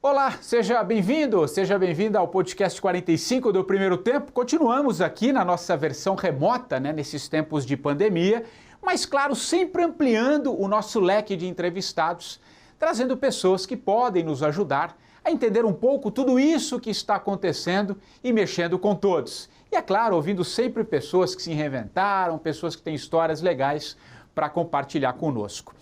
Olá, seja bem-vindo, seja bem-vinda ao podcast 45 do Primeiro Tempo. Continuamos aqui na nossa versão remota, nesses tempos de pandemia, mas claro, sempre ampliando o nosso leque de entrevistados, trazendo pessoas que podem nos ajudar a entender um pouco tudo isso que está acontecendo e mexendo com todos. E é claro, ouvindo sempre pessoas que se reinventaram, pessoas que têm histórias legais para compartilhar conosco.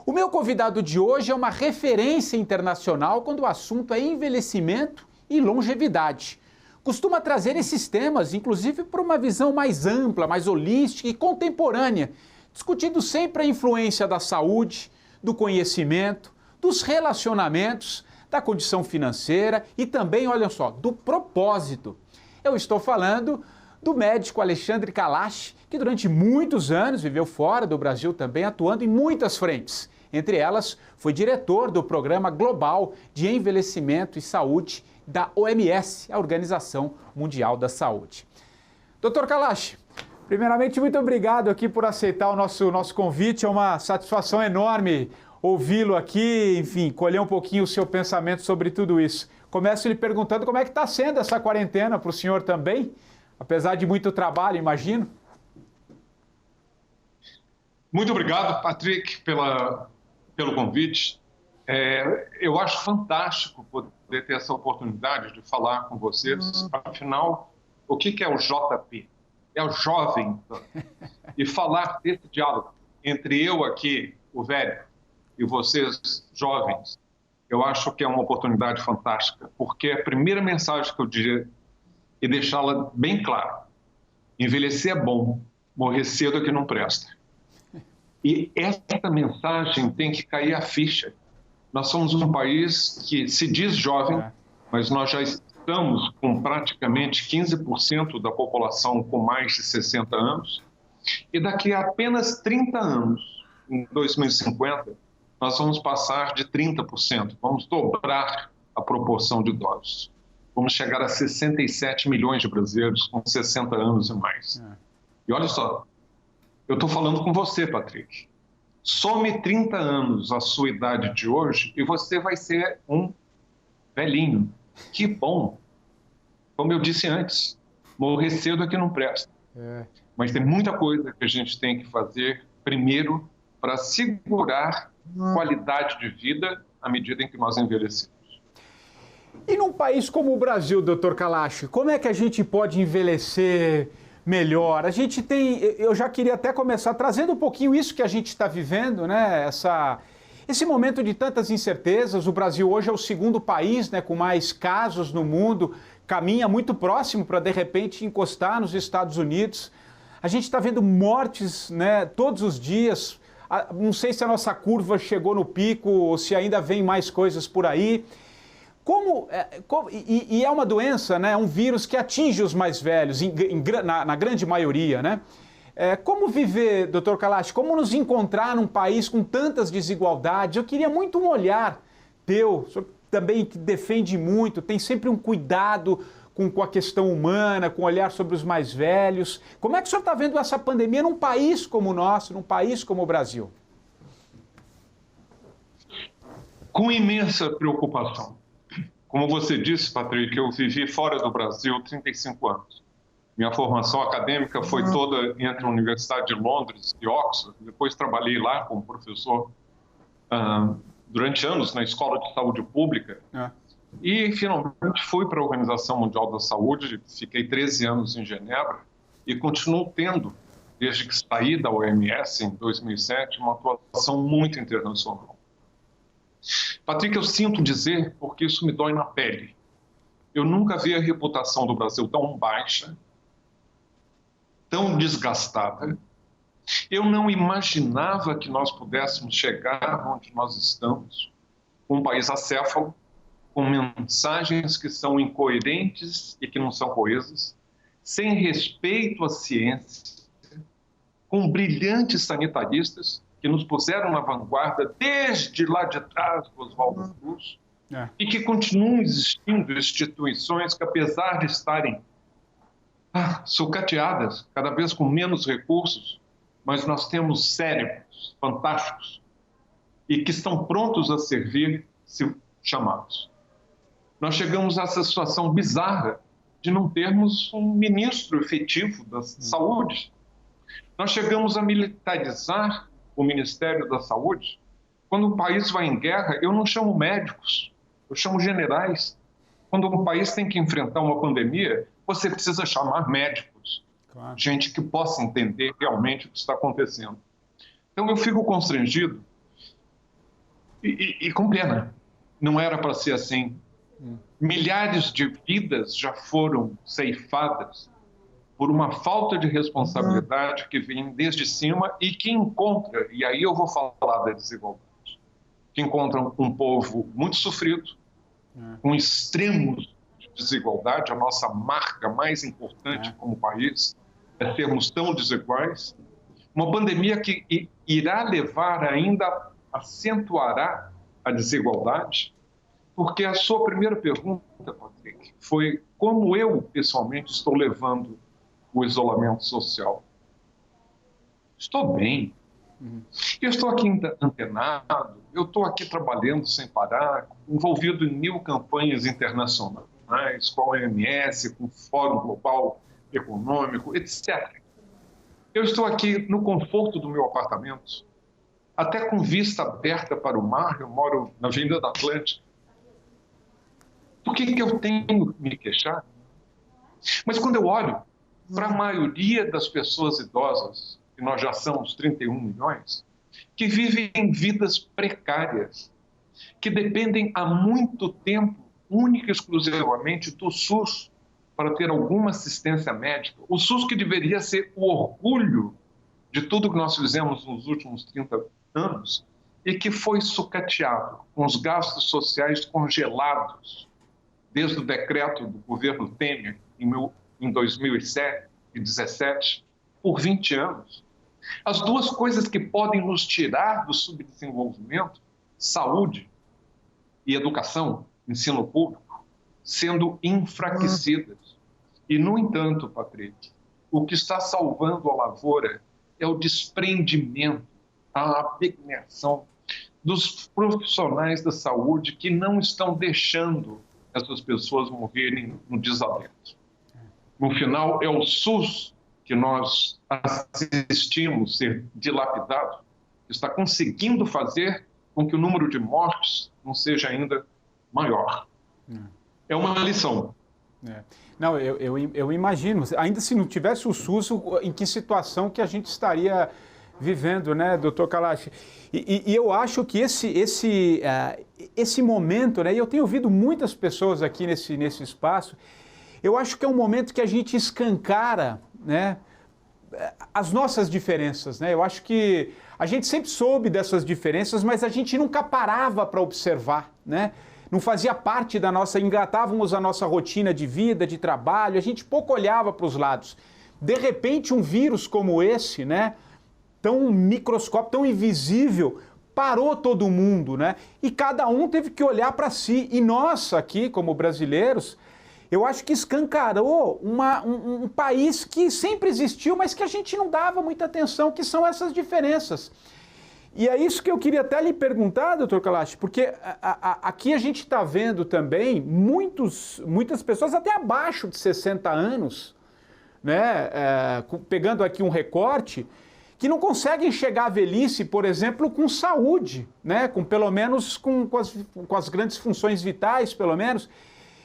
O meu convidado de hoje é uma referência internacional quando o assunto é envelhecimento e longevidade. Costuma trazer esses temas, inclusive por uma visão mais ampla, mais holística e contemporânea, discutindo sempre a influência da saúde, do conhecimento, dos relacionamentos, da condição financeira e também, olha só, do propósito. Eu estou falando do médico Alexandre Kalash, que durante muitos anos viveu fora do Brasil também, atuando em muitas frentes. Entre elas, foi diretor do Programa Global de Envelhecimento e Saúde da OMS, a Organização Mundial da Saúde. Dr. Kalash, primeiramente, muito obrigado aqui por aceitar o nosso convite. É uma satisfação enorme ouvi-lo aqui, enfim, colher um pouquinho o seu pensamento sobre tudo isso. Começo lhe perguntando como é que está sendo essa quarentena para o senhor também, apesar de muito trabalho, imagino. Muito obrigado, Patrick, pelo convite. Eu acho fantástico poder ter essa oportunidade de falar com vocês. Afinal, o que é o JP? É o jovem. E falar desse diálogo entre eu aqui, o velho, e vocês, jovens, eu acho que é uma oportunidade fantástica, porque a primeira mensagem que eu diria é deixá-la bem clara. Envelhecer é bom, morrer cedo é que não presta. E essa mensagem tem que cair a ficha. Nós somos um país que se diz jovem, mas nós já estamos com praticamente 15% da população com mais de 60 anos. E daqui a apenas 30 anos, em 2050, nós vamos passar de 30%. Vamos dobrar a proporção de idosos. Vamos chegar a 67 milhões de brasileiros com 60 anos e mais. E olha só, eu estou falando com você, Patrick. Some 30 anos a sua idade de hoje e você vai ser um velhinho. Que bom! Como eu disse antes, morrer cedo é que não presta. Mas tem muita coisa que a gente tem que fazer primeiro para segurar qualidade de vida à medida em que nós envelhecemos. E num país como o Brasil, Dr. Kalash, como é que a gente pode envelhecer melhor? A gente tem, eu já queria até começar trazendo um pouquinho isso que a gente está vivendo, esse momento de tantas incertezas. O Brasil hoje é o segundo país, com mais casos no mundo, caminha muito próximo para de repente encostar nos Estados Unidos. A gente está vendo mortes, todos os dias. Não sei se a nossa curva chegou no pico ou se ainda vem mais coisas por aí. E é uma doença, um vírus que atinge os mais velhos, na grande maioria, Como viver, Dr. Kalash, como nos encontrar num país com tantas desigualdades? Eu queria muito um olhar teu, o senhor também que defende muito, tem sempre um cuidado com a questão humana, com o olhar sobre os mais velhos. Como é que o senhor está vendo essa pandemia num país como o nosso, num país como o Brasil? Com imensa preocupação. Como você disse, Patrick, eu vivi fora do Brasil 35 anos. Minha formação acadêmica foi toda entre a Universidade de Londres e Oxford. Depois trabalhei lá como professor durante anos na Escola de Saúde Pública. E, finalmente, fui para a Organização Mundial da Saúde, fiquei 13 anos em Genebra e continuo tendo, desde que saí da OMS em 2007, uma atuação muito internacional. Patrick, eu sinto dizer, porque isso me dói na pele. Eu nunca vi a reputação do Brasil tão baixa, tão desgastada. Eu não imaginava que nós pudéssemos chegar onde nós estamos, um país acéfalo, com mensagens que são incoerentes e que não são coesas, sem respeito à ciência, com brilhantes sanitaristas que nos puseram na vanguarda desde lá de trás do Oswaldo Cruz, e que continuam existindo instituições que, apesar de estarem sucateadas, cada vez com menos recursos, mas nós temos cérebros fantásticos e que estão prontos a servir se chamados. Nós chegamos a essa situação bizarra de não termos um ministro efetivo da saúde. Nós chegamos a militarizar o Ministério da Saúde. Quando um país vai em guerra, eu não chamo médicos, eu chamo generais. Quando um país tem que enfrentar uma pandemia, você precisa chamar médicos, claro. Gente que possa entender realmente o que está acontecendo. Então eu fico constrangido e com pena. Não era para ser assim. Milhares de vidas já foram ceifadas por uma falta de responsabilidade que vem desde cima e que encontra, e aí eu vou falar da desigualdade, que encontra um povo muito sofrido, com extremos de desigualdade. A nossa marca mais importante como país é sermos tão desiguais. Uma pandemia que irá levar ainda, acentuará a desigualdade, porque a sua primeira pergunta, Patrick, foi como eu, pessoalmente, estou levando o isolamento social. Estou bem. Eu estou aqui antenado, eu estou aqui trabalhando sem parar, envolvido em 1000 campanhas internacionais, com a OMS, com o Fórum Global Econômico, etc. Eu estou aqui no conforto do meu apartamento, até com vista aberta para o mar. Eu moro na Avenida da Atlântica. Por que eu tenho que me queixar? Mas quando eu olho para a maioria das pessoas idosas, que nós já somos 31 milhões, que vivem em vidas precárias, que dependem há muito tempo, única e exclusivamente, do SUS para ter alguma assistência médica. O SUS que deveria ser o orgulho de tudo que nós fizemos nos últimos 30 anos e que foi sucateado, com os gastos sociais congelados, desde o decreto do governo Temer, em 2007 e 2017, por 20 anos. As duas coisas que podem nos tirar do subdesenvolvimento, saúde e educação, ensino público, sendo enfraquecidas. E, no entanto, Patrick, o que está salvando a lavoura é o desprendimento, a abnegação dos profissionais da saúde que não estão deixando essas pessoas morrerem no desalento. No final, é o SUS que nós assistimos ser dilapidado, que está conseguindo fazer com que o número de mortes não seja ainda maior. É uma lição. Não, eu imagino, ainda se não tivesse o SUS, em que situação que a gente estaria vivendo, né, doutor Kalash? E eu acho que esse momento, né, e eu tenho ouvido muitas pessoas aqui nesse espaço, eu acho que é um momento que a gente escancara, né, as nossas diferenças, né? Eu acho que a gente sempre soube dessas diferenças, mas a gente nunca parava para observar, né? Não fazia parte da nossa, engatávamos a nossa rotina de vida, de trabalho, a gente pouco olhava para os lados. De repente, um vírus como esse, né, tão microscópico, tão invisível, parou todo mundo, né? E cada um teve que olhar para si. E nós aqui, como brasileiros, eu acho que escancarou um país que sempre existiu, mas que a gente não dava muita atenção, que são essas diferenças. E é isso que eu queria até lhe perguntar, doutor Kalash, porque aqui a gente está vendo também muitas pessoas até abaixo de 60 anos, né, pegando aqui um recorte, que não conseguem chegar à velhice, por exemplo, com saúde, né, pelo menos com as grandes funções vitais, pelo menos.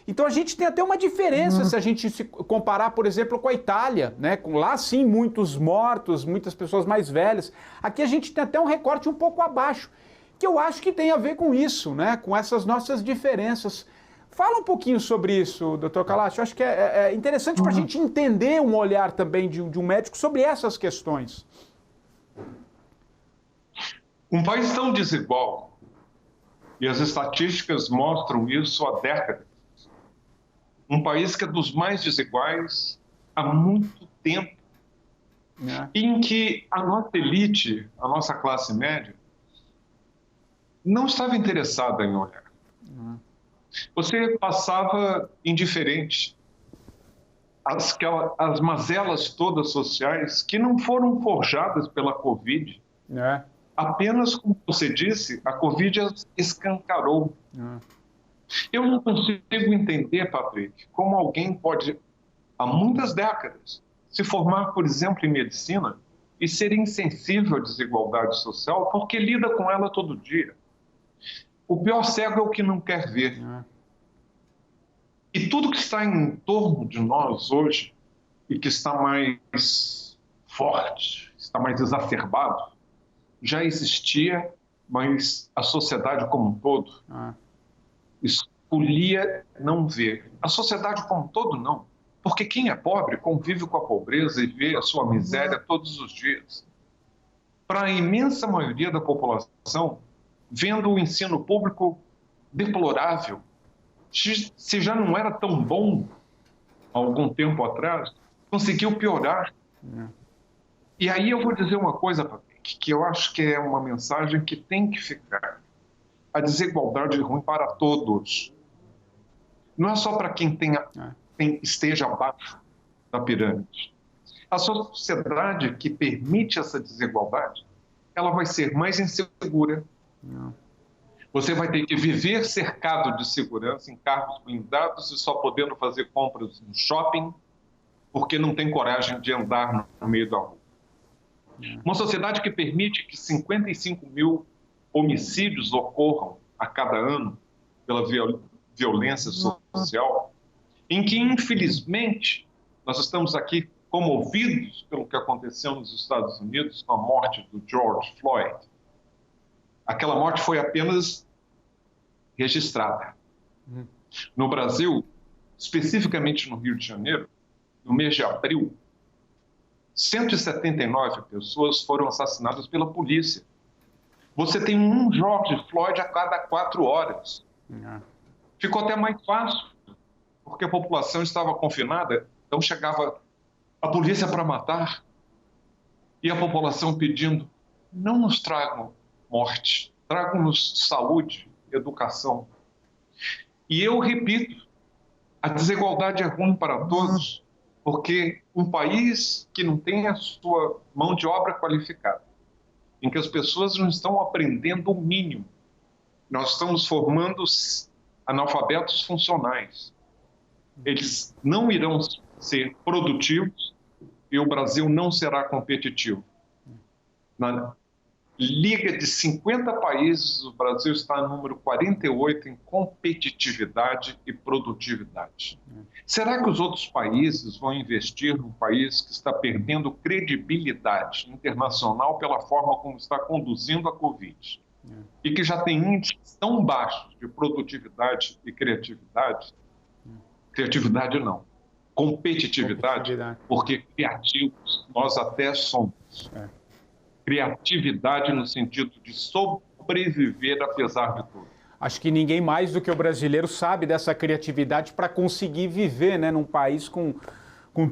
Então a gente tem até uma diferença se a gente se comparar, por exemplo, com a Itália, né? Lá sim, muitos mortos, muitas pessoas mais velhas. Aqui a gente tem até um recorte um pouco abaixo, que eu acho que tem a ver com isso, né? Com essas nossas diferenças. Fala um pouquinho sobre isso, doutor Kalash. Eu acho que é interessante para a gente entender um olhar também de um médico sobre essas questões. Um país tão desigual, e as estatísticas mostram isso há décadas, um país que é dos mais desiguais há muito tempo, em que a nossa elite, a nossa classe média, não estava interessada em olhar. Você passava indiferente. As mazelas todas sociais que não foram forjadas pela Covid, apenas, como você disse, a Covid as escancarou. Eu não consigo entender, Patrick, como alguém pode, há muitas décadas, se formar, por exemplo, em medicina e ser insensível à desigualdade social porque lida com ela todo dia. O pior cego é o que não quer ver. E tudo que está em torno de nós hoje e que está mais forte, está mais exacerbado, já existia, mas a sociedade como um todo escolhia não ver. A sociedade como um todo não, porque quem é pobre convive com a pobreza e vê a sua miséria todos os dias. Para a imensa maioria da população, vendo o ensino público deplorável, se já não era tão bom há algum tempo atrás, conseguiu piorar. E aí eu vou dizer uma coisa, Patrick, que eu acho que é uma mensagem que tem que ficar. A desigualdade é ruim para todos. Não é só para quem esteja abaixo da pirâmide. A sociedade que permite essa desigualdade, ela vai ser mais insegura. Você vai ter que viver cercado de segurança, em carros blindados e só podendo fazer compras no shopping, porque não tem coragem de andar no meio da rua. Uma sociedade que permite que 55 mil homicídios ocorram a cada ano pela violência social, em que, infelizmente, nós estamos aqui comovidos pelo que aconteceu nos Estados Unidos com a morte do George Floyd. Aquela morte foi apenas registrada. No Brasil, especificamente no Rio de Janeiro, no mês de abril, 179 pessoas foram assassinadas pela polícia. Você tem um George Floyd a cada 4 horas. Ficou até mais fácil, porque a população estava confinada, então chegava a polícia para matar e a população pedindo: não nos tragam morte, tragam-nos saúde, educação. E eu repito, a desigualdade é ruim para todos, porque um país que não tem a sua mão de obra qualificada, em que as pessoas não estão aprendendo o mínimo, nós estamos formando analfabetos funcionais. Eles não irão ser produtivos e o Brasil não será competitivo. Na liga de 50 países, o Brasil está no número 48 em competitividade e produtividade. Será que os outros países vão investir num país que está perdendo credibilidade internacional pela forma como está conduzindo a Covid? E que já tem índices tão baixos de produtividade e criatividade? Criatividade não. Competitividade, porque criativos nós até somos. Criatividade no sentido de sobreviver apesar de tudo. Acho que ninguém mais do que o brasileiro sabe dessa criatividade para conseguir viver, né, num país com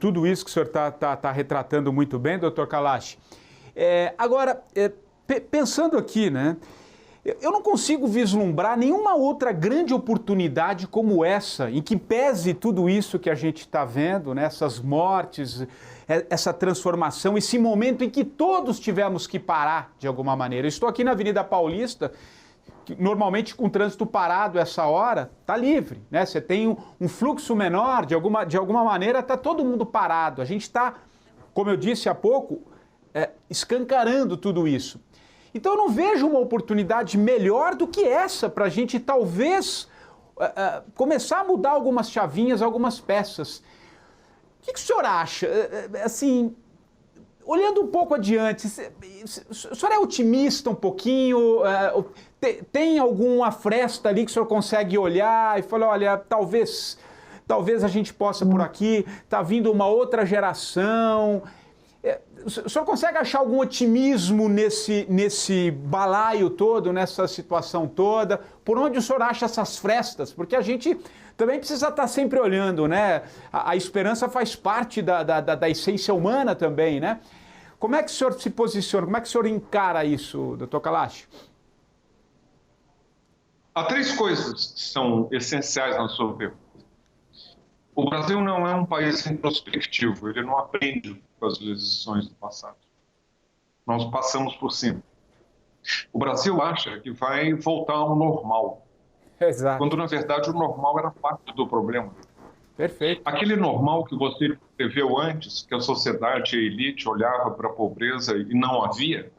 tudo isso que o senhor está retratando muito bem, doutor Kalash. Agora, pensando aqui, né, eu não consigo vislumbrar nenhuma outra grande oportunidade como essa, em que pese tudo isso que a gente está vendo, né, essas mortes, essa transformação, esse momento em que todos tivemos que parar de alguma maneira. Eu estou aqui na Avenida Paulista, que normalmente com o trânsito parado essa hora, está livre, né? Você tem um fluxo menor, de alguma maneira está todo mundo parado. A gente está, como eu disse há pouco, escancarando tudo isso. Então eu não vejo uma oportunidade melhor do que essa para a gente talvez começar a mudar algumas chavinhas, algumas peças. O que o senhor acha? Assim, olhando um pouco adiante, o senhor é otimista um pouquinho? Tem alguma fresta ali que o senhor consegue olhar e falar, olha, talvez a gente possa por aqui, está vindo uma outra geração. O senhor consegue achar algum otimismo nesse balaio todo, nessa situação toda? Por onde o senhor acha essas frestas? Porque a gente também precisa estar sempre olhando, né? A esperança faz parte da essência humana também, né? Como é que o senhor se posiciona? Como é que o senhor encara isso, doutor Kalash? Há 3 coisas que são essenciais na sua pergunta. O Brasil não é um país introspectivo, ele não aprende com as lições do passado. Nós passamos por cima. O Brasil acha que vai voltar ao normal. Exato. quando na verdade o normal era parte do problema. Perfeito. Aquele normal que você descreveu antes, que a sociedade, a elite olhava para a pobreza e não havia,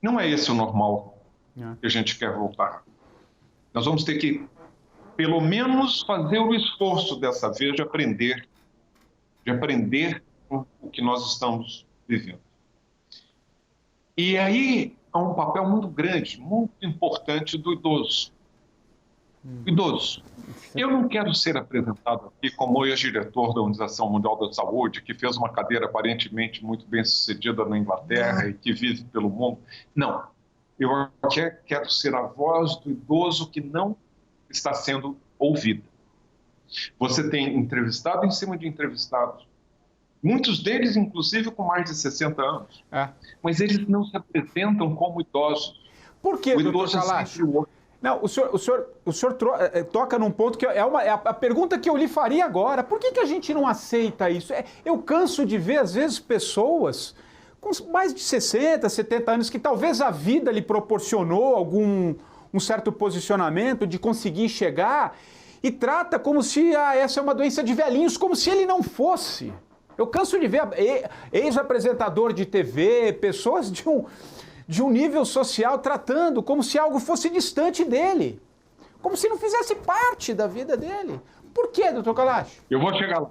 não é esse o normal que a gente quer voltar. Nós vamos ter que, pelo menos, fazer o esforço dessa vez de aprender com o que nós estamos vivendo. E aí há um papel muito grande, muito importante do idoso. Idoso. Eu não quero ser apresentado aqui como ex-diretor da Organização Mundial da Saúde, que fez uma carreira aparentemente muito bem sucedida na Inglaterra e que vive pelo mundo. Não. Eu quero ser a voz do idoso que não está sendo ouvida. Você tem entrevistado em cima de entrevistados, muitos deles, inclusive, com mais de 60 anos. Mas eles não se apresentam como idosos. Por quê, doutor Kalash? Não, o senhor toca num ponto que é a pergunta que eu lhe faria agora. Por que a gente não aceita isso? Eu canso de ver, às vezes, pessoas com mais de 60, 70 anos que talvez a vida lhe proporcionou um certo posicionamento de conseguir chegar e trata como se essa é uma doença de velhinhos, como se ele não fosse. Eu canso de ver ex-apresentador de TV, pessoas de um nível social tratando como se algo fosse distante dele, como se não fizesse parte da vida dele. Por quê, doutor Kalash? Eu vou chegar lá.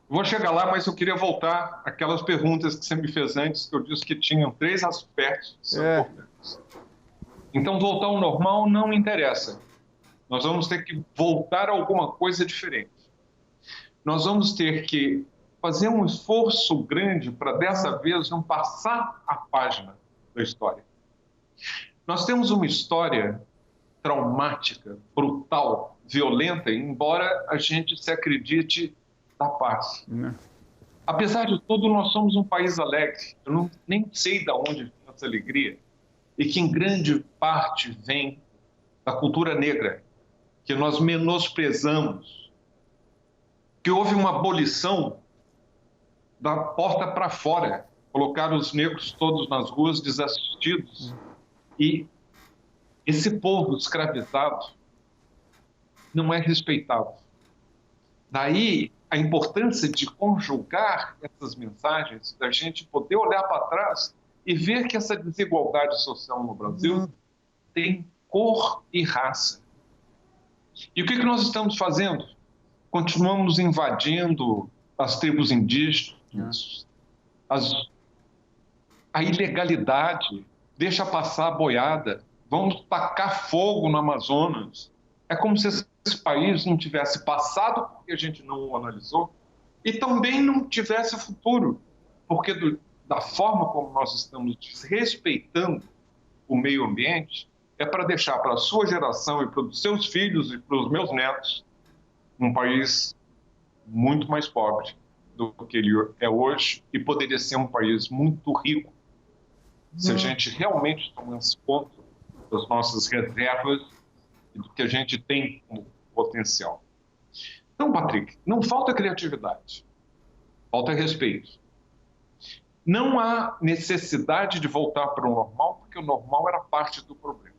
Vou chegar lá, mas eu queria voltar àquelas perguntas que você me fez antes, que eu disse que tinham 3 aspectos importantes. Então, voltar ao normal não interessa. Nós vamos ter que voltar a alguma coisa diferente. Nós vamos ter que fazer um esforço grande para, dessa vez, não passar a página da história. Nós temos uma história traumática, brutal, violenta, embora a gente se acredite da paz. Apesar de tudo, nós somos um país alegre. Eu nem sei de onde vem essa alegria, e que em grande parte vem da cultura negra, que nós menosprezamos, que houve uma abolição da porta para fora, colocaram os negros todos nas ruas desassistidos, e esse povo escravizado não é respeitado. Daí a importância de conjugar essas mensagens, da gente poder olhar para trás e ver que essa desigualdade social no Brasil tem cor e raça. E o que nós estamos fazendo? Continuamos invadindo as tribos indígenas, a ilegalidade, deixa passar a boiada, vamos tacar fogo no Amazonas. É como se esse país não tivesse passado, porque a gente não o analisou, e também não tivesse futuro, porque da forma como nós estamos respeitando o meio ambiente, é para deixar para a sua geração e para os seus filhos e para os meus netos um país muito mais pobre do que ele é hoje, e poderia ser um país muito rico se a gente realmente tomasse conta das nossas reservas e do que a gente tem como potencial. Então, Patrick, não falta criatividade, falta respeito. Não há necessidade de voltar para o normal, porque o normal era parte do problema.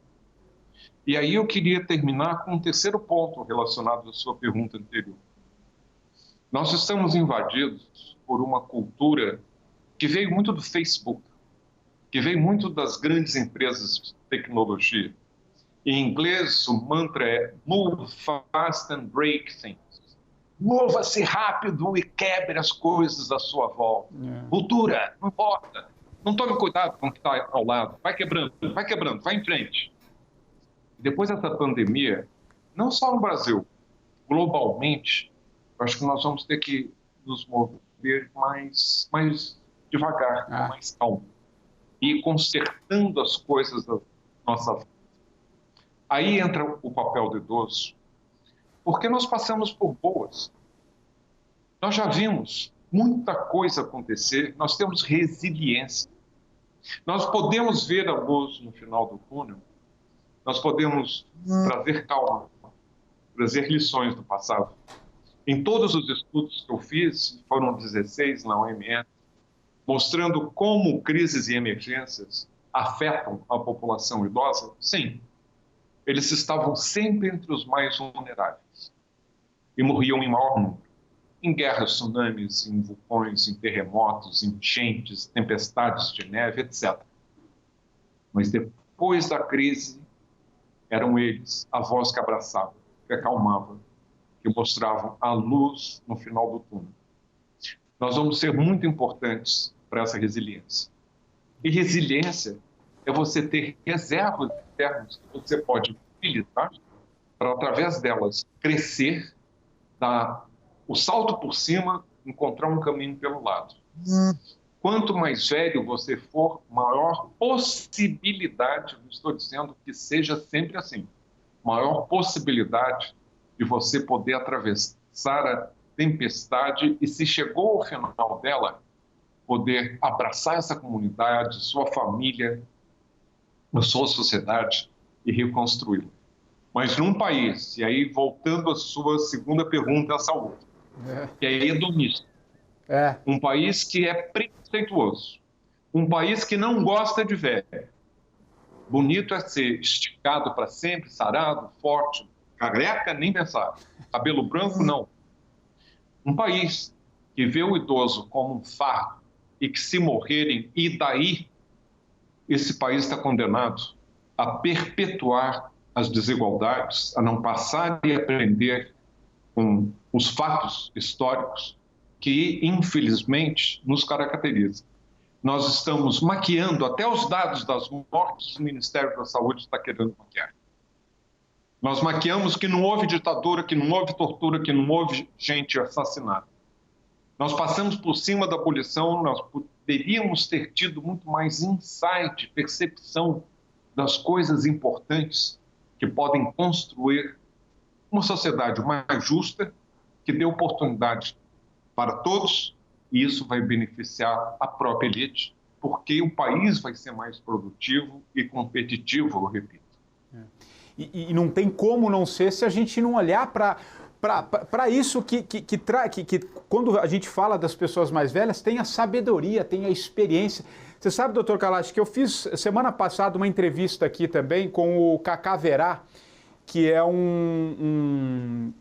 E aí eu queria terminar com um terceiro ponto relacionado à sua pergunta anterior. Nós estamos invadidos por uma cultura que veio muito do Facebook, que veio muito das grandes empresas de tecnologia. Em inglês, o mantra é move fast and break things. Mova-se rápido e quebre as coisas à sua volta. Cultura, não importa. Não tome cuidado com o que está ao lado. Vai quebrando, vai em frente. Depois dessa pandemia, não só no Brasil, globalmente, eu acho que nós vamos ter que nos mover mais devagar, mais calmo, e consertando as coisas da nossa vida. Aí entra o papel do idoso, porque nós passamos por boas. Nós já vimos muita coisa acontecer, nós temos resiliência. Nós podemos ver a luz no final do túnel, nós podemos trazer calma, trazer lições do passado. Em todos os estudos que eu fiz, foram 16 na OMS, mostrando como crises e emergências afetam a população idosa, sim. eles estavam sempre entre os mais vulneráveis e morriam em maior número. Em guerras, tsunamis, em vulcões, em terremotos, enchentes, tempestades de neve, etc. Mas depois da crise, eram eles a voz que abraçava, que acalmava, que mostravam a luz no final do túnel. Nós vamos ser muito importantes para essa resiliência. E resiliência é você ter reservas internas que você pode utilizar para, através delas, crescer, dar o salto por cima, encontrar um caminho pelo lado. Quanto mais velho você for, maior possibilidade, não estou dizendo que seja sempre assim, maior possibilidade de você poder atravessar a tempestade e, se chegou ao final dela, poder abraçar essa comunidade, sua família, a sua sociedade e reconstruí-la. Mas num país, e aí voltando à sua segunda pergunta, a saúde, que é hedonista, um país que é preconceituoso, um país que não gosta de velho. Bonito é ser esticado para sempre, sarado, forte, careca, nem pensar. Cabelo branco, não. Um país que vê o idoso como um fardo e que, se morrerem, e daí, esse país está condenado a perpetuar as desigualdades, a não passar e aprender com os fatos históricos que, infelizmente, nos caracterizam. Nós estamos maquiando até os dados das mortes, o Ministério da Saúde está querendo maquiar. Nós maquiamos que não houve ditadura, que não houve tortura, que não houve gente assassinada. Nós passamos por cima da abolição, nós poderíamos ter tido muito mais insight, percepção das coisas importantes que podem construir uma sociedade mais justa, que dê oportunidade para todos, e isso vai beneficiar a própria elite, porque o país vai ser mais produtivo e competitivo, eu repito. E não tem como não ser se a gente não olhar para isso que quando a gente fala das pessoas mais velhas, tem a sabedoria, tem a experiência. Você sabe, doutor Kalash, que eu fiz semana passada uma entrevista aqui também com o Cacá Verá, que é um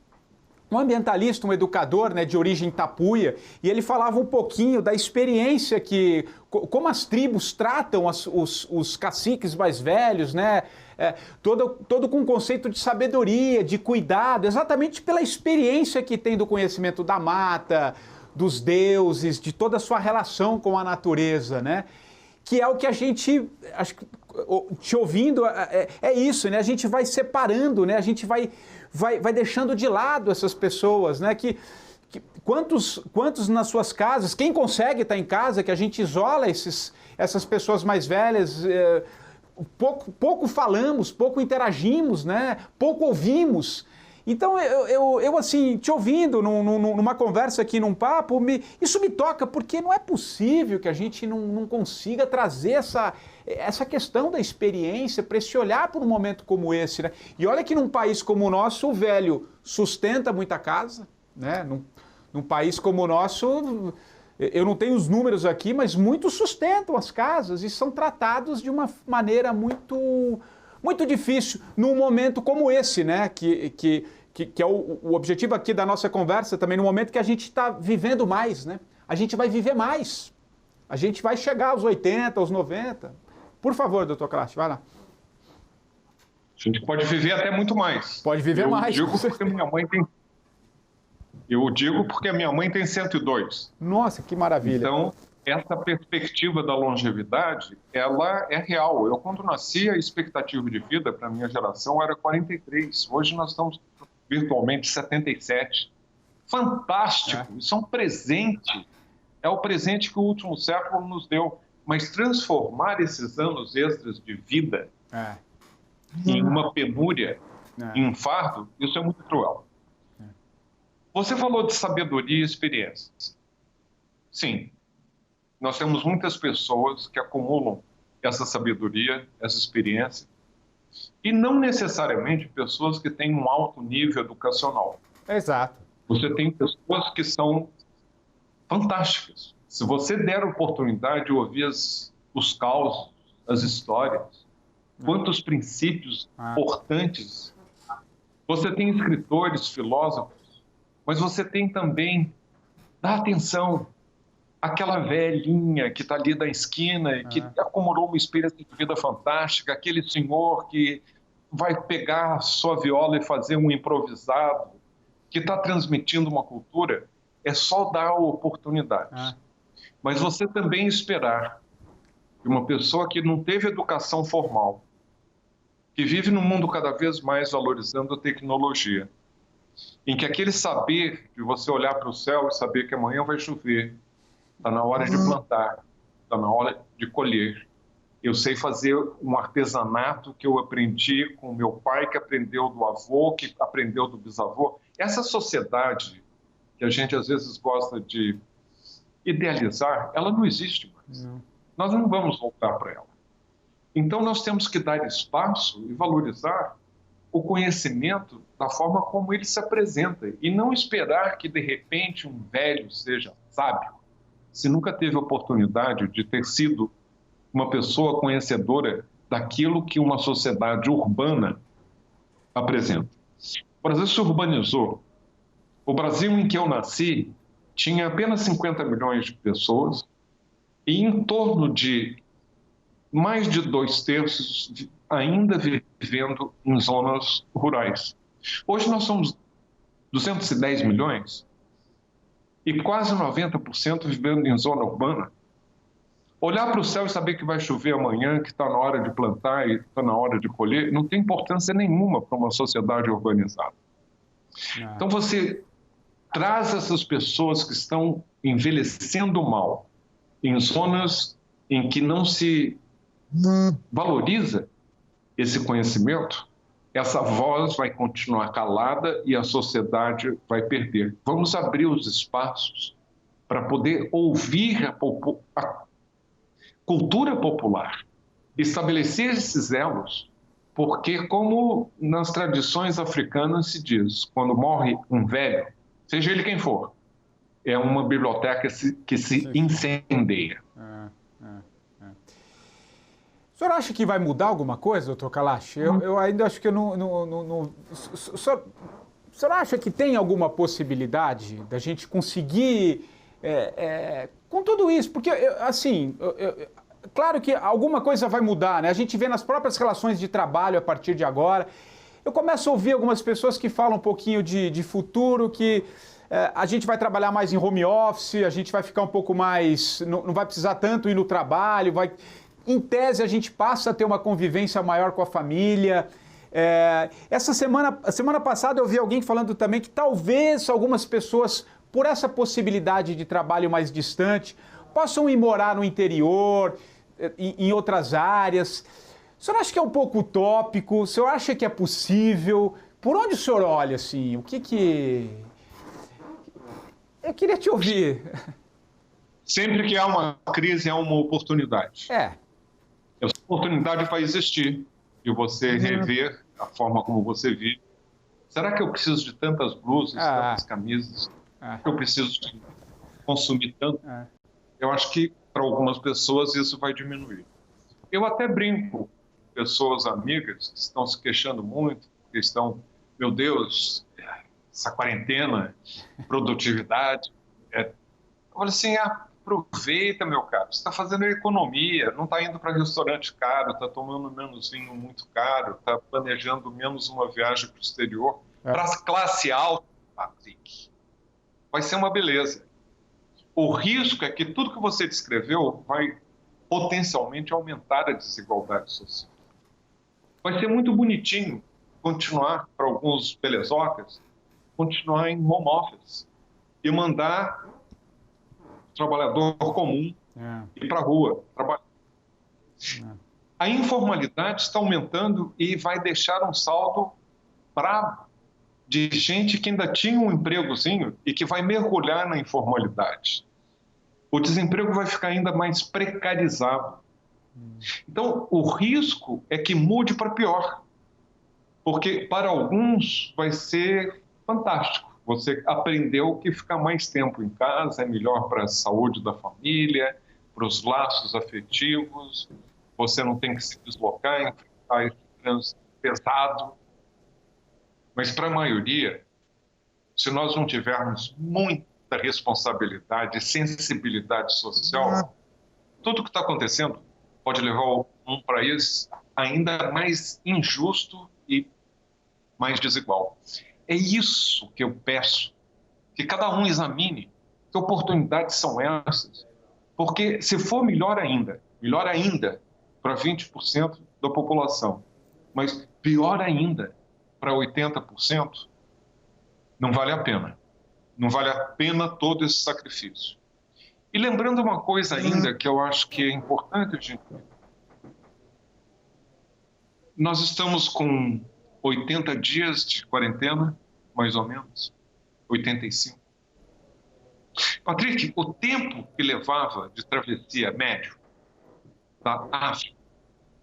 ambientalista, um educador, né, de origem tapuia, e ele falava um pouquinho da experiência como as tribos tratam os caciques mais velhos, né, todo com um conceito de sabedoria, de cuidado, exatamente pela experiência que tem do conhecimento da mata, dos deuses, de toda a sua relação com a natureza, né, que é o que a gente, acho que, te ouvindo, é isso, né, a gente vai separando, né, a gente vai deixando de lado essas pessoas, né? Quantos nas suas casas, quem consegue estar em casa, que a gente isola essas pessoas mais velhas, pouco falamos, pouco interagimos, né? Pouco ouvimos. Então, eu assim, te ouvindo numa conversa aqui, num papo, isso me toca, porque não é possível que a gente não consiga trazer essa questão da experiência para esse olhar por um momento como esse, né? E olha que num país como o nosso, o velho sustenta muita casa, né? Num país como o nosso, eu não tenho os números aqui, mas muitos sustentam as casas e são tratados de uma maneira muito difícil num momento como esse, né? Que é o objetivo aqui da nossa conversa também, no momento que a gente está vivendo mais, né? A gente vai viver mais. A gente vai chegar aos 80, aos 90. Por favor, doutor Kalash, vai lá. A gente pode viver até muito mais. Pode viver mais. Eu digo porque minha mãe tem 102. Nossa, que maravilha. Então, essa perspectiva da longevidade, ela é real. Eu, quando nasci, a expectativa de vida para a minha geração era 43. Hoje nós estamos virtualmente 77. Fantástico. Isso é um presente. É o presente que o último século nos deu. Mas transformar esses anos extras de vida em uma penúria, em um fardo, isso é muito cruel. Você falou de sabedoria e experiência. Sim, nós temos muitas pessoas que acumulam essa sabedoria, essa experiência, e não necessariamente pessoas que têm um alto nível educacional. Exato. Você tem pessoas que são fantásticas. Se você der a oportunidade de ouvir os causos, as histórias, quantos princípios importantes. Você tem escritores, filósofos, mas você tem também, dá atenção, aquela velhinha que está ali da esquina, que acumulou uma experiência de vida fantástica, aquele senhor que vai pegar a sua viola e fazer um improvisado, que está transmitindo uma cultura, é só dar a oportunidade. Mas você também esperar que uma pessoa que não teve educação formal, que vive num mundo cada vez mais valorizando a tecnologia, em que aquele saber de você olhar para o céu e saber que amanhã vai chover, está na hora de plantar, está na hora de colher. Eu sei fazer um artesanato que eu aprendi com meu pai, que aprendeu do avô, que aprendeu do bisavô. Essa sociedade que a gente às vezes gosta de idealizar, ela não existe mais. Nós não vamos voltar para ela. Então nós temos que dar espaço e valorizar o conhecimento da forma como ele se apresenta e não esperar que de repente um velho seja sábio, se nunca teve a oportunidade de ter sido uma pessoa conhecedora daquilo que uma sociedade urbana apresenta. O Brasil se urbanizou. O Brasil em que eu nasci tinha apenas 50 milhões de pessoas e em torno de mais de 2/3 ainda vivendo em zonas rurais. Hoje nós somos 210 milhões e quase 90% vivendo em zona urbana. Olhar para o céu e saber que vai chover amanhã, que está na hora de plantar e está na hora de colher, não tem importância nenhuma para uma sociedade urbanizada. Então você traz essas pessoas que estão envelhecendo mal em zonas em que não se valoriza esse conhecimento, essa voz vai continuar calada e a sociedade vai perder. Vamos abrir os espaços para poder ouvir a cultura popular, estabelecer esses elos, porque como nas tradições africanas se diz, quando morre um velho, seja ele quem for, é uma biblioteca que se incendeia. O senhor acha que vai mudar alguma coisa, doutor Kalash? Eu ainda acho que eu não... O senhor acha que tem alguma possibilidade da gente conseguir, com tudo isso? Porque, assim, claro que alguma coisa vai mudar, né? A gente vê nas próprias relações de trabalho a partir de agora. Eu começo a ouvir algumas pessoas que falam um pouquinho de futuro, que a gente vai trabalhar mais em home office, a gente vai ficar um pouco mais... Não vai precisar tanto ir no trabalho, vai... Em tese, a gente passa a ter uma convivência maior com a família. Essa semana passada, eu vi alguém falando também que talvez algumas pessoas, por essa possibilidade de trabalho mais distante, possam ir morar no interior, em outras áreas. O senhor acha que é um pouco utópico? O senhor acha que é possível? Por onde o senhor olha, assim? O que... Eu queria te ouvir. Sempre que há uma crise, há uma oportunidade. Essa oportunidade vai existir de você rever a forma como você vive. Será que eu preciso de tantas blusas, tantas camisas? Será que eu preciso de consumir tanto? Eu acho que para algumas pessoas isso vai diminuir. Eu até brinco com pessoas amigas que estão se queixando muito, que estão, meu Deus, essa quarentena, produtividade. Olha assim, aproveita, meu caro, você está fazendo economia, não está indo para restaurante caro, está tomando menos vinho muito caro, está planejando menos uma viagem para o exterior. Para a classe alta, Patrick, vai ser uma beleza. O risco é que tudo que você descreveu vai potencialmente aumentar a desigualdade social. Vai ser muito bonitinho continuar, para alguns belezocas, continuar em home office e mandar trabalhador comum ir para a rua trabalhar. A informalidade está aumentando e vai deixar um saldo bravo de gente que ainda tinha um empregozinho e que vai mergulhar na informalidade. O desemprego vai ficar ainda mais precarizado. Então, o risco é que mude para pior, porque para alguns vai ser fantástico. Você aprendeu que ficar mais tempo em casa é melhor para a saúde da família, para os laços afetivos, você não tem que se deslocar, a esse trânsito pesado. Mas para a maioria, se nós não tivermos muita responsabilidade e sensibilidade social, tudo o que está acontecendo pode levar um país ainda mais injusto e mais desigual. É isso que eu peço, que cada um examine que oportunidades são essas. Porque se for melhor ainda para 20% da população, mas pior ainda para 80%, não vale a pena. Não vale a pena todo esse sacrifício. E lembrando uma coisa ainda que eu acho que é importante a gente... Nós estamos com 80 dias de quarentena, mais ou menos, 85. Patrick, o tempo que levava de travessia médio da África,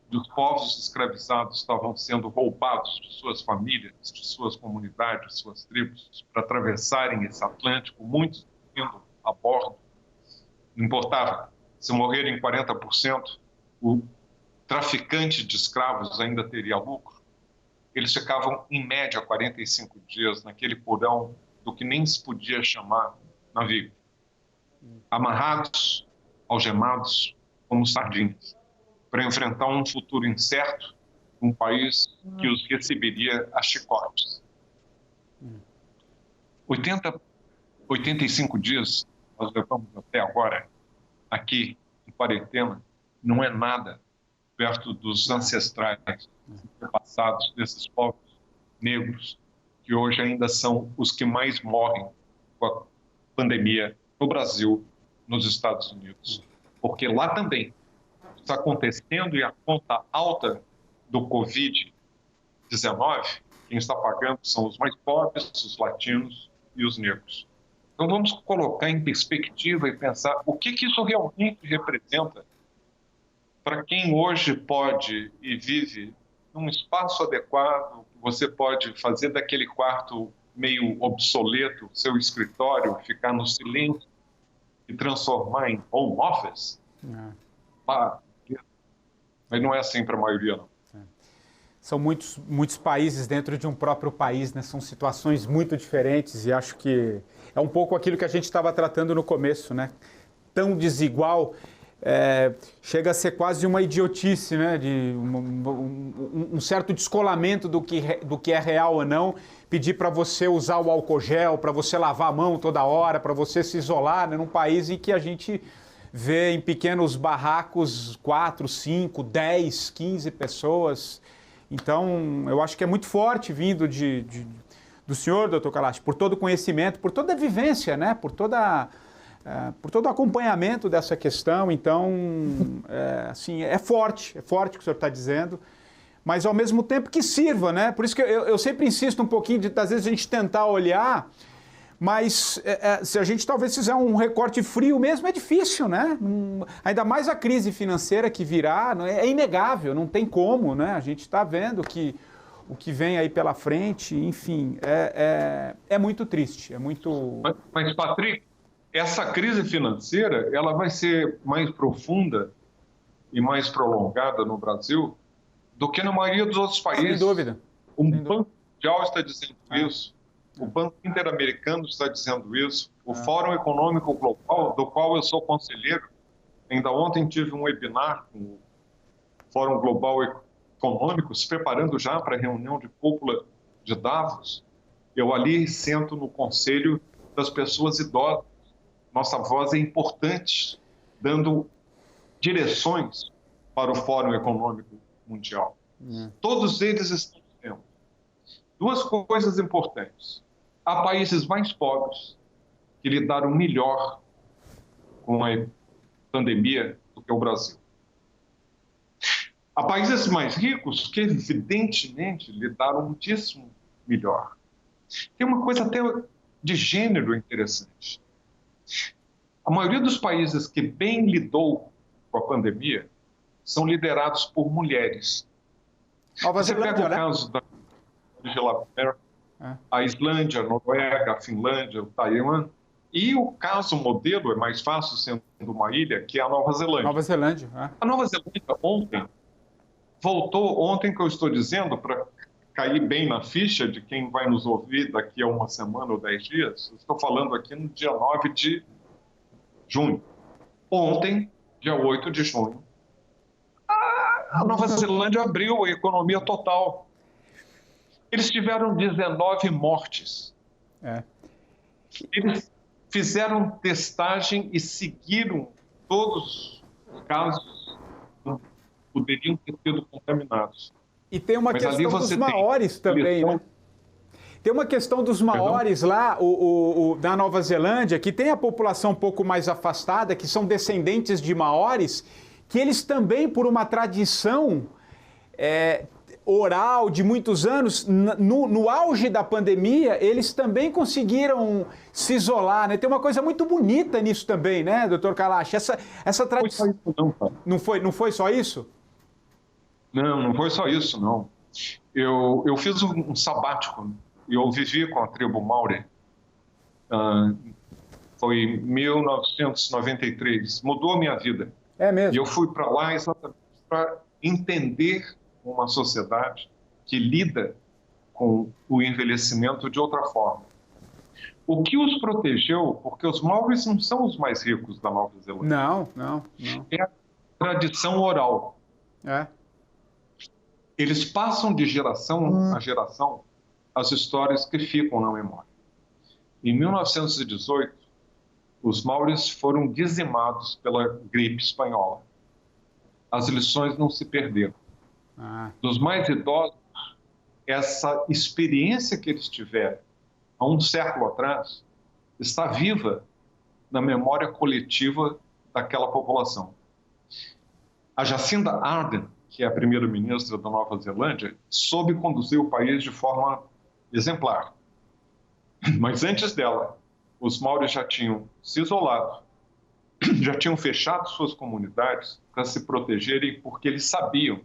dos povos escravizados estavam sendo roubados de suas famílias, de suas comunidades, de suas tribos, para atravessarem esse Atlântico, muitos indo a bordo. Não importava, se morrerem 40%, o traficante de escravos ainda teria lucro. Eles ficavam, em média, 45 dias naquele porão do que nem se podia chamar navio. Amarrados, algemados, como sardinhas, para enfrentar um futuro incerto, um país que os receberia a chicotes. 85 dias nós levamos até agora, aqui em quarentena, não é nada perto dos ancestrais passados desses povos negros, que hoje ainda são os que mais morrem com a pandemia no Brasil, nos Estados Unidos. Porque lá também está acontecendo, e a conta alta do Covid-19, quem está pagando são os mais pobres, os latinos e os negros. Então vamos colocar em perspectiva e pensar o que isso realmente representa para quem hoje pode e vive num espaço adequado. Você pode fazer daquele quarto meio obsoleto seu escritório, ficar no silêncio e transformar em home office. Mas não é assim para a maioria, não. São muitos países dentro de um próprio país, né? São situações muito diferentes, e acho que é um pouco aquilo que a gente estava tratando no começo, né? Tão desigual, chega a ser quase uma idiotice, né? De um certo descolamento do que é real ou não, pedir para você usar o álcool gel, para você lavar a mão toda hora, para você se isolar, né? Num país em que a gente vê em pequenos barracos 4, 5, 10, 15 pessoas. Então, eu acho que é muito forte vindo do senhor, doutor Kalash, por todo o conhecimento, por toda a vivência, né? Por todo o acompanhamento dessa questão. Então, assim, é forte o que o senhor está dizendo, mas ao mesmo tempo que sirva, né? Por isso que eu sempre insisto um pouquinho às vezes a gente tentar olhar, mas se a gente talvez fizer um recorte frio mesmo, é difícil, né? Ainda mais a crise financeira que virá, é inegável, não tem como, né? A gente está vendo que o que vem aí pela frente, enfim, é muito triste, é muito... Mas, Patrick, essa crise financeira, ela vai ser mais profunda e mais prolongada no Brasil do que na maioria dos outros países. Sem dúvida. O Banco Mundial está dizendo isso. O Banco Interamericano está dizendo isso. O Fórum Econômico Global, do qual eu sou conselheiro, ainda ontem tive um webinar com o Fórum Global Econômico, se preparando já para a reunião de cúpula de Davos. Eu ali sento no conselho das pessoas idosas. Nossa voz é importante, dando direções para o Fórum Econômico Mundial. Todos eles estão dizendo duas coisas importantes. Há países mais pobres que lidaram melhor com a pandemia do que o Brasil. Há países mais ricos que, evidentemente, lidaram muitíssimo melhor. Tem uma coisa até de gênero interessante. A maioria dos países que bem lidou com a pandemia são liderados por mulheres. Você pega o caso da Angela Merkel, a Islândia, a Noruega, a Finlândia, o Taiwan, e o caso modelo é mais fácil, sendo uma ilha, que é a Nova Zelândia. Nova Zelândia, A Nova Zelândia ontem voltou ontem, que eu estou dizendo, para cair bem na ficha de quem vai nos ouvir daqui a uma semana ou 10 dias. Eu estou falando aqui no dia 9 de junho. Ontem, dia 8 de junho, a Nova Zelândia abriu a economia total. Eles tiveram 19 mortes. Eles fizeram testagem e seguiram todos os casos que poderiam ter sido contaminados. E tem uma questão dos maoris também, né? Tem uma questão dos maoris lá, da Nova Zelândia, que tem a população um pouco mais afastada, que são descendentes de maoris, que eles também, por uma tradição oral de muitos anos, no auge da pandemia, eles também conseguiram se isolar, né? Tem uma coisa muito bonita nisso também, né, doutor Kalash? Essa tradição... Não foi só isso? Não foi só isso, não. Eu fiz um sabático, eu vivi com a tribo Maori, foi em 1993, mudou a minha vida. É mesmo? E eu fui para lá exatamente para entender uma sociedade que lida com o envelhecimento de outra forma. O que os protegeu, porque os Maoris não são os mais ricos da Nova Zelândia. Não. É a tradição oral. Eles passam de geração a geração as histórias que ficam na memória. Em 1918, os Maoris foram dizimados pela gripe espanhola. As lições não se perderam. Dos mais idosos, essa experiência que eles tiveram há um século atrás está viva na memória coletiva daquela população. A Jacinda Ardern, que é a primeira-ministra da Nova Zelândia, soube conduzir o país de forma exemplar. Mas antes dela, os Maoris já tinham se isolado, já tinham fechado suas comunidades para se protegerem, porque eles sabiam,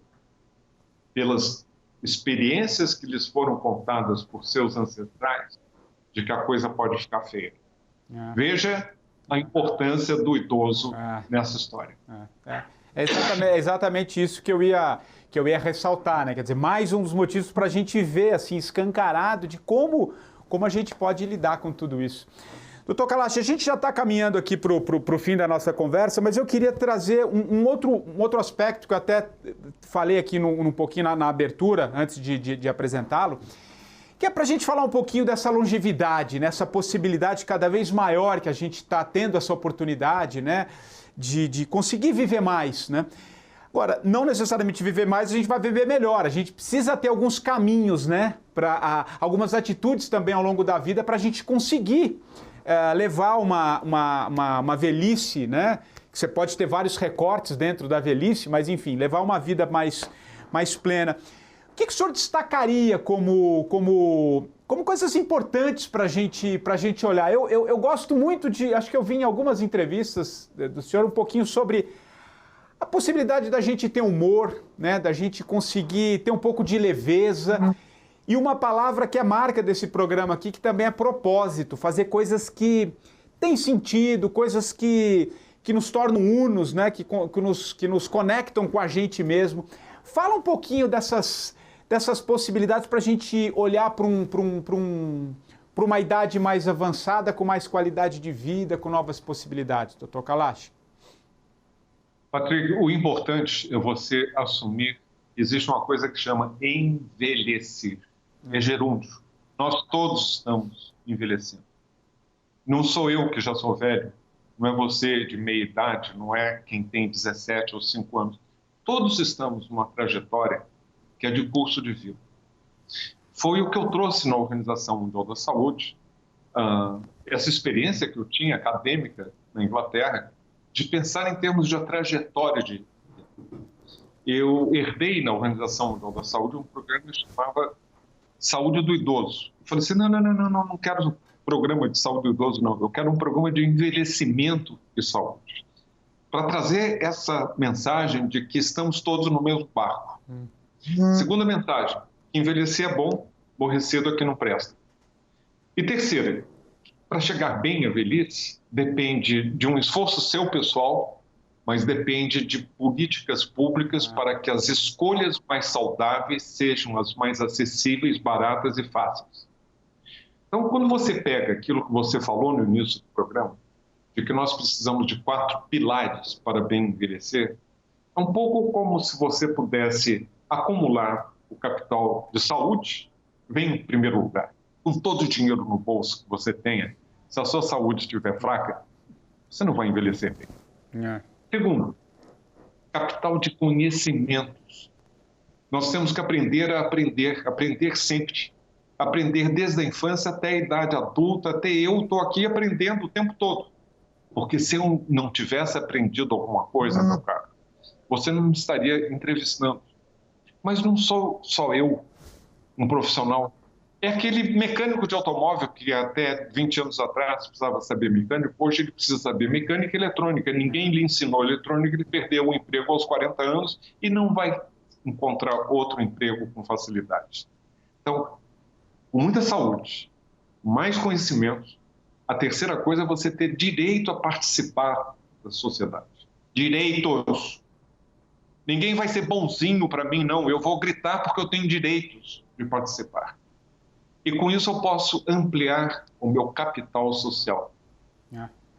pelas experiências que lhes foram contadas por seus ancestrais, de que a coisa pode ficar feia. Veja a importância do idoso nessa história. É exatamente isso que eu ia ressaltar, né? Quer dizer, mais um dos motivos para a gente ver, assim, escancarado de como a gente pode lidar com tudo isso. Doutor Kalash, a gente já está caminhando aqui para o fim da nossa conversa, mas eu queria trazer um outro aspecto que eu até falei aqui um pouquinho na abertura, antes de apresentá-lo, que é para a gente falar um pouquinho dessa longevidade, né? Essa possibilidade cada vez maior que a gente está tendo essa oportunidade, né? De conseguir viver mais, né? Agora, não necessariamente viver mais, a gente vai viver melhor. A gente precisa ter alguns caminhos, né? Algumas atitudes também ao longo da vida para a gente conseguir levar uma velhice, né? Você pode ter vários recortes dentro da velhice, mas enfim, levar uma vida mais plena. O que o senhor destacaria como coisas importantes para a gente olhar? Eu gosto muito acho que eu vi em algumas entrevistas do senhor um pouquinho sobre a possibilidade da gente ter humor, né? Da gente conseguir ter um pouco de leveza. E uma palavra que é marca desse programa aqui, que também é propósito, fazer coisas que têm sentido, coisas que nos tornam unos, né? que nos conectam com a gente mesmo. Fala um pouquinho dessas possibilidades para a gente olhar para uma idade mais avançada, com mais qualidade de vida, com novas possibilidades. Doutor Kalash. Patrick, o importante é você assumir que existe uma coisa que chama envelhecer. É gerúndio. Nós todos estamos envelhecendo. Não sou eu que já sou velho, não é você de meia idade, não é quem tem 17 ou 5 anos. Todos estamos numa trajetória que é de curso de vida. Foi o que eu trouxe na Organização Mundial da Saúde, essa experiência que eu tinha acadêmica na Inglaterra, de pensar em termos de trajetória de vida. Eu herdei na Organização Mundial da Saúde um programa que chamava Saúde do Idoso. Eu falei assim, não quero um programa de saúde do idoso, não. Eu quero um programa de envelhecimento de saúde. Para trazer essa mensagem de que estamos todos no mesmo barco. Segunda mensagem, envelhecer é bom, morrer cedo é que não presta. E terceira, para chegar bem à velhice, depende de um esforço seu pessoal mas depende de políticas públicas para que as escolhas mais saudáveis sejam as mais acessíveis, baratas e fáceis. Então, quando você pega aquilo que você falou no início do programa, de que nós precisamos de 4 pilares para bem envelhecer, é um pouco como se você pudesse acumular o capital de saúde, vem em primeiro lugar, com todo o dinheiro no bolso que você tenha. Se a sua saúde estiver fraca, você não vai envelhecer bem. Segundo, capital de conhecimentos. Nós temos que aprender a aprender sempre. Aprender desde a infância até a idade adulta, até eu estou aqui aprendendo o tempo todo. Porque se eu não tivesse aprendido alguma coisa, meu caro, você não me estaria entrevistando. Mas não sou só eu, um profissional. É aquele mecânico de automóvel que até 20 anos atrás precisava saber mecânico, hoje ele precisa saber mecânica e eletrônica. Ninguém lhe ensinou eletrônica, ele perdeu o emprego aos 40 anos e não vai encontrar outro emprego com facilidade. Então, com muita saúde, mais conhecimento, a terceira coisa é você ter direito a participar da sociedade. Direitos. Ninguém vai ser bonzinho para mim, não. Eu vou gritar porque eu tenho direitos de participar. E com isso eu posso ampliar o meu capital social.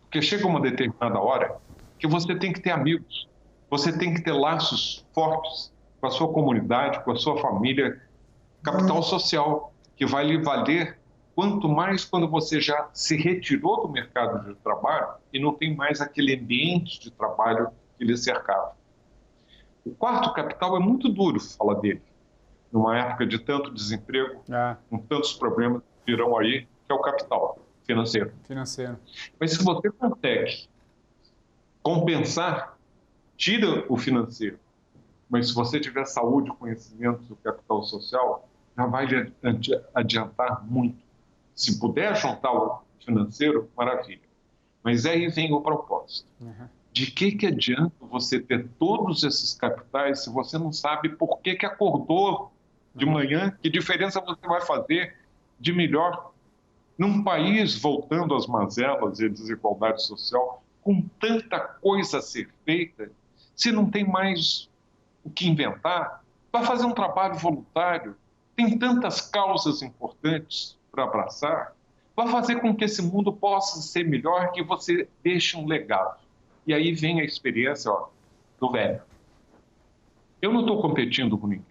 Porque chega uma determinada hora que você tem que ter amigos, você tem que ter laços fortes com a sua comunidade, com a sua família, capital social, que vai lhe valer quanto mais quando você já se retirou do mercado de trabalho e não tem mais aquele ambiente de trabalho que lhe cercava. O quarto capital é muito duro falar dele, numa época de tanto desemprego, com tantos problemas que virão aí, que é o capital financeiro. Mas se você consegue compensar, tira o financeiro, mas se você tiver saúde, conhecimento do capital social, já vai lhe adiantar muito. Se puder juntar o financeiro, maravilha. Mas aí vem o propósito. De que adianta você ter todos esses capitais se você não sabe por que acordou de manhã, que diferença você vai fazer de melhor num país voltando às mazelas e à desigualdade social, com tanta coisa a ser feita, se não tem mais o que inventar, vai fazer um trabalho voluntário, tem tantas causas importantes para abraçar, vai fazer com que esse mundo possa ser melhor, que você deixe um legado. E aí vem a experiência do velho. Eu não estou competindo com ninguém.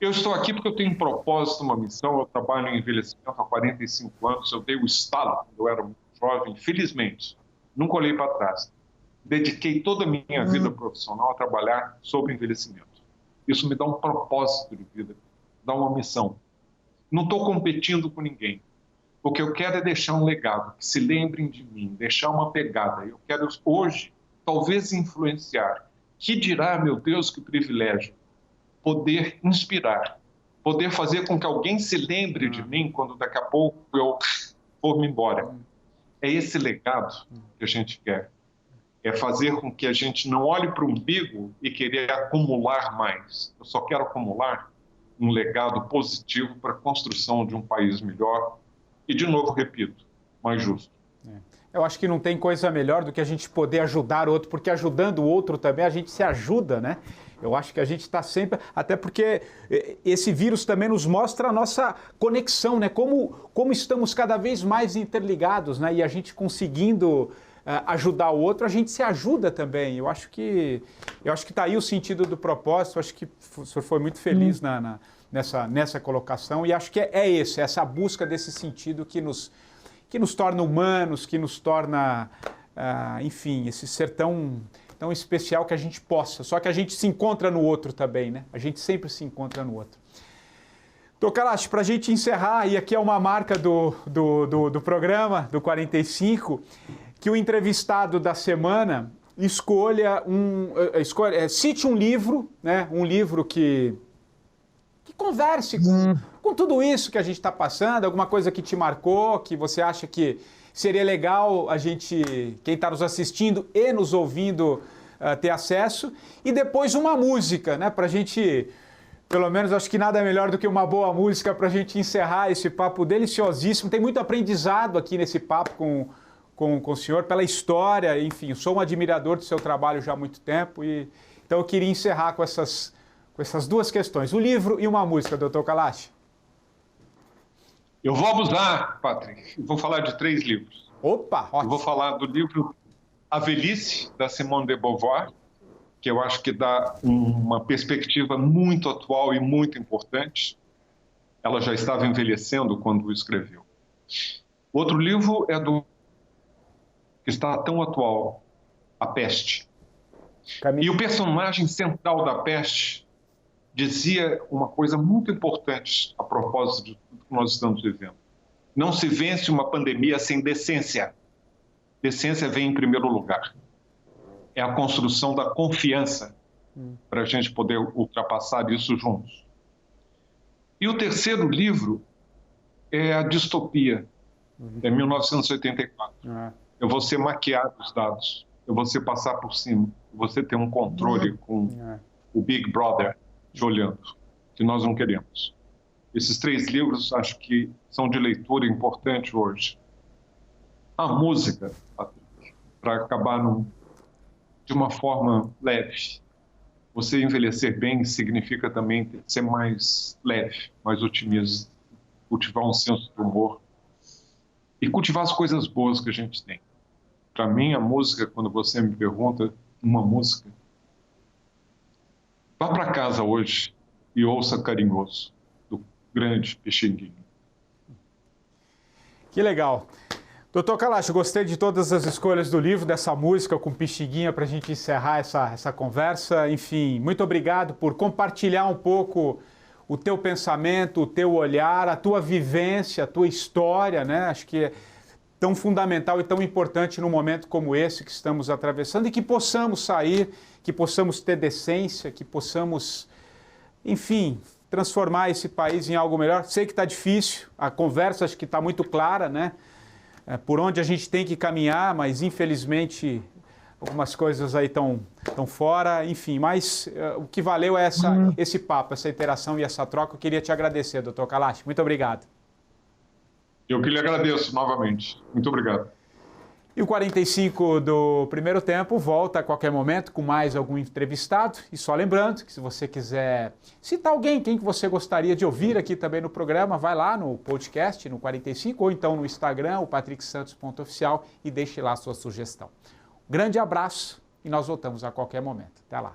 Eu estou aqui porque eu tenho um propósito, uma missão, eu trabalho em envelhecimento há 45 anos, eu dei o estalo quando eu era muito jovem, felizmente, nunca olhei para trás. Dediquei toda a minha vida profissional a trabalhar sobre envelhecimento. Isso me dá um propósito de vida, dá uma missão. Não estou competindo com ninguém. O que eu quero é deixar um legado, que se lembrem de mim, deixar uma pegada. Eu quero hoje, talvez influenciar. Que dirá, meu Deus, que privilégio, poder inspirar, poder fazer com que alguém se lembre de mim quando daqui a pouco eu for-me embora. É esse legado que a gente quer. É fazer com que a gente não olhe para o umbigo e querer acumular mais. Eu só quero acumular um legado positivo para a construção de um país melhor e, de novo, repito, mais justo. Eu acho que não tem coisa melhor do que a gente poder ajudar o outro, porque ajudando o outro também a gente se ajuda, né? Eu acho que a gente está sempre... Até porque esse vírus também nos mostra a nossa conexão, né? Como estamos cada vez mais interligados, né? E a gente conseguindo ajudar o outro, a gente se ajuda também. Eu acho que está aí o sentido do propósito. Eu acho que o senhor foi muito feliz nessa colocação. E acho que é essa busca desse sentido que nos torna humanos, que nos torna, enfim, esse ser tão especial que a gente possa. Só que a gente se encontra no outro também, né? A gente sempre se encontra no outro. Tokalash, para a gente encerrar, e aqui é uma marca do programa, do 45, que o entrevistado da semana cite um livro, né? Um livro que converse com tudo isso que a gente está passando, alguma coisa que te marcou, que você acha que seria legal quem está nos assistindo e nos ouvindo, ter acesso, e depois uma música, né, para a gente, pelo menos acho que nada melhor do que uma boa música para a gente encerrar esse papo deliciosíssimo. Tem muito aprendizado aqui nesse papo com o senhor, pela história, enfim, sou um admirador do seu trabalho já há muito tempo, então eu queria encerrar com essas duas questões, o livro e uma música, Dr. Kalash. Eu vou abusar, Patrick, vou falar de 3 livros. Opa, ótimo. Eu vou falar do livro A Velhice, da Simone de Beauvoir, que eu acho que dá uma perspectiva muito atual e muito importante. Ela já estava envelhecendo quando o escreveu. Outro livro é que está tão atual, A Peste. E o personagem central da Peste dizia uma coisa muito importante a propósito do que nós estamos vivendo. Não se vence uma pandemia sem decência. Decência vem em primeiro lugar. É a construção da confiança para a gente poder ultrapassar isso juntos. E o terceiro livro é a Distopia, é 1984. Eu vou ser maquiado os dados, eu vou ser passar por cima, eu vou ser ter um controle com o Big Brother te olhando, que nós não queremos. Esses 3 livros acho que são de leitura importante hoje. A música, para acabar de uma forma leve. Você envelhecer bem significa também ser mais leve, mais otimista, cultivar um senso de humor e cultivar as coisas boas que a gente tem. Para mim, a música, quando você me pergunta uma música, vá para casa hoje e ouça Carinhoso, do grande Pixinguinha. Que legal. Doutor Kalash, gostei de todas as escolhas do livro, dessa música com Pixinguinha para a gente encerrar essa conversa. Enfim, muito obrigado por compartilhar um pouco o teu pensamento, o teu olhar, a tua vivência, a tua história, né? Acho que é tão fundamental e tão importante num momento como esse que estamos atravessando e que possamos sair, que possamos ter decência, que possamos, enfim, transformar esse país em algo melhor. Sei que está difícil, a conversa acho que está muito clara, né? Por onde a gente tem que caminhar, mas infelizmente algumas coisas aí estão fora, enfim, mas o que valeu é esse papo, essa interação e essa troca. Eu queria te agradecer, doutor Kalash. Muito obrigado. Eu que lhe agradeço novamente. Muito obrigado. E o 45 do primeiro tempo volta a qualquer momento com mais algum entrevistado. E só lembrando que se você quiser citar alguém, quem que você gostaria de ouvir aqui também no programa, vai lá no podcast, no 45, ou então no Instagram, o patricksantos.oficial, e deixe lá a sua sugestão. Um grande abraço e nós voltamos a qualquer momento. Até lá.